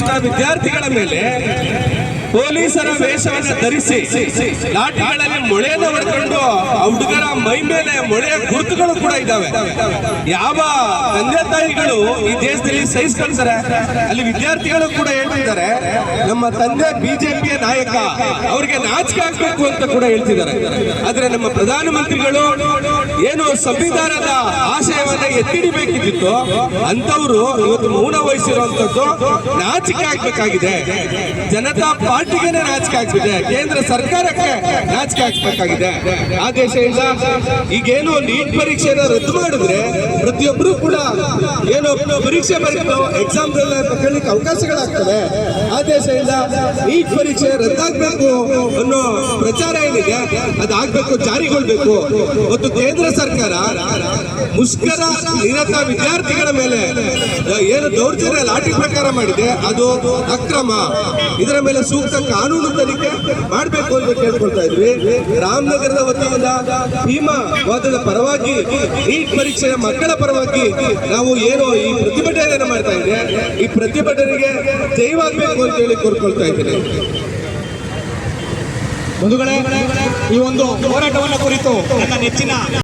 ಮಾಡುವಂತ ವಿದ್ಯಾರ್ಥಿಗಳ ಮೇಲೆ ಪೊಲೀಸರ ವೇಷವನ್ನು ಧರಿಸಿ ಲಾಠಿಗಳಲ್ಲಿ ಮೊಳೆಯನ್ನು ಹೊಡೆದುಕೊಂಡು ಹುಡುಗರ ಮೈ ಮೇಲೆ ಮೊಳೆಯ ಗುರುತುಗಳು ಕೂಡ ಇದ್ದಾವೆ. ಯಾವ ತಂದೆ ತಾಯಿಗಳು ಈ ದೇಶದಲ್ಲಿ ಸಹಿಸ್ಕೊಳ್ತಾರೆ, ಅಲ್ಲಿ ವಿದ್ಯಾರ್ಥಿಗಳು ಕೂಡ ಹೇಳ್ತಿದ್ದಾರೆ ನಮ್ಮ ತಂದೆ ಬಿಜೆಪಿಯ ನಾಯಕ, ಅವ್ರಿಗೆ ನಾಚಿಕೆ ಆಗ್ಬೇಕು ಅಂತ ಕೂಡ ಹೇಳ್ತಿದ್ದಾರೆ. ಆದ್ರೆ ನಮ್ಮ ಪ್ರಧಾನಮಂತ್ರಿಗಳು ಏನು ಸಂವಿಧಾನದ ಆಶಯವನ್ನ ಎತ್ತಿಡಿಬೇಕಿತ್ತು ಅಂತವರು ಇವತ್ತು ಮೌನ ವಹಿಸಿರುವಂತದ್ದು ನಾಚಿಕೆ ಆಗ್ಬೇಕಾಗಿದೆ. ಜನತಾ ಪಾರ್ಟಿಗೆ ನಾಚಿಕೆ ಆಗ್ತಿದೆ, ಕೇಂದ್ರ ಸರ್ಕಾರಕ್ಕೆ ನಾಚಿಕೆ ಆಗ್ಬೇಕಾಗಿದೆ. ಆ ದೇಶದಿಂದ ಈಗೇನು ನೀಟ್ ಪರೀಕ್ಷೆನ ರದ್ದು ಮಾಡಿದ್ರೆ ಪ್ರತಿಯೊಬ್ಬರು ಕೂಡ ಏನು ಪರೀಕ್ಷೆ ಬರೆದು ಎಕ್ಸಾಮ್ ತಗೊಳ್ಳಿಕ್ಕೆ ಅವಕಾಶಗಳಾಗ್ತದೆ. ಆ ದೇಶದಿಂದ ನೀಟ್ ಪರೀಕ್ಷೆ ರದ್ದಾಗಬೇಕು ಅನ್ನೋ ಪ್ರಚಾರ ಏನಿದೆ ಅದಾಗಬೇಕು, ಜಾರಿಗೊಳ್ಬೇಕು. ಮತ್ತು ಕೇಂದ್ರ ಸರ್ಕಾರ ಮುಷ್ಕರ ನಿರತ ವಿದ್ಯಾರ್ಥಿಗಳ ಮೇಲೆ ಏನು ದೌರ್ಜನ್ಯ ಲಾಠಿ ಪ್ರಕಾರ ಮಾಡಿದೆ ಅದು ಅಕ್ರಮ. ಇದರ ಮೇಲೆ ಸೂಕ್ತ ಕಾನೂನು ತನಿಖೆ ಮಾಡಬೇಕು ಅಂತ ಕೇಳ್ಕೊಳ್ತಾ ಇದ್ವಿ. ರಾಮನಗರದ ವತಿಯಿಂದ ಭೀಮಾ ವಾದದ ಪರವಾಗಿ ನೀಟ್ ಪರೀಕ್ಷೆಯ ಮಕ್ಕಳ ಪರವಾಗಿ ನಾವು ಏನು ಈ ಪ್ರತಿಭಟನೆಯನ್ನು ಮಾಡ್ತಾ ಇದ್ದೇವೆ, ಈ ಪ್ರತಿಭಟನೆಗೆ ಜಯವಾಗಬೇಕು ಅಂತ ಹೇಳಿ ಕೋರ್ಕೊಳ್ತಾ ಇದ್ದೇನೆ. ಬಂಧುಗಳೇ, ಈ ಒಂದು ಹೋರಾಟವನ್ನು ಕುರಿತು ನನ್ನ ನೆಚ್ಚಿನ